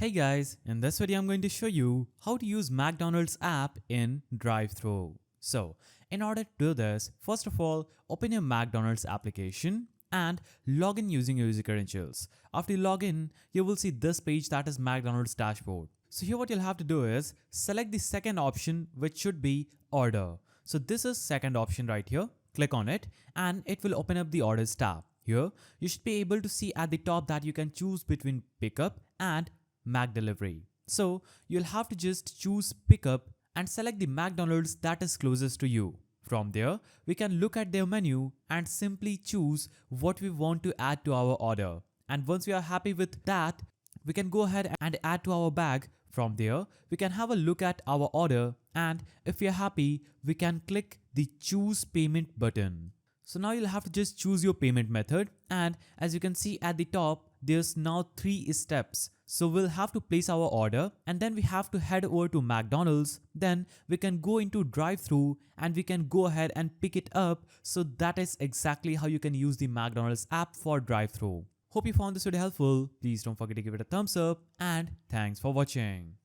Hey guys, in this video I'm going to show you how to use McDonald's app in drive-thru. So, in order to do this, first of all, open your McDonald's application and log in using your user credentials. After you log in, you will see this page that is McDonald's dashboard. So here what you'll have to do is select the second option, which should be order. So this is second option right here. Click on it and it will open up the orders tab. Here, you should be able to see at the top that you can choose between pickup and Mac delivery. So you'll have to just choose pickup and select the McDonald's that is closest to you. From there, we can look at their menu and simply choose what we want to add to our order. And once we are happy with that, we can go ahead and add to our bag. From there, we can have a look at our order, and if we are happy, we can click the choose payment button. So now you'll have to just choose your payment method, and as you can see at the top, there's now 3 steps. So we'll have to place our order and then we have to head over to McDonald's. Then we can go into drive-thru and we can go ahead and pick it up. So that is exactly how you can use the McDonald's app for drive-thru. Hope you found this video helpful. Please don't forget to give it a thumbs up and thanks for watching.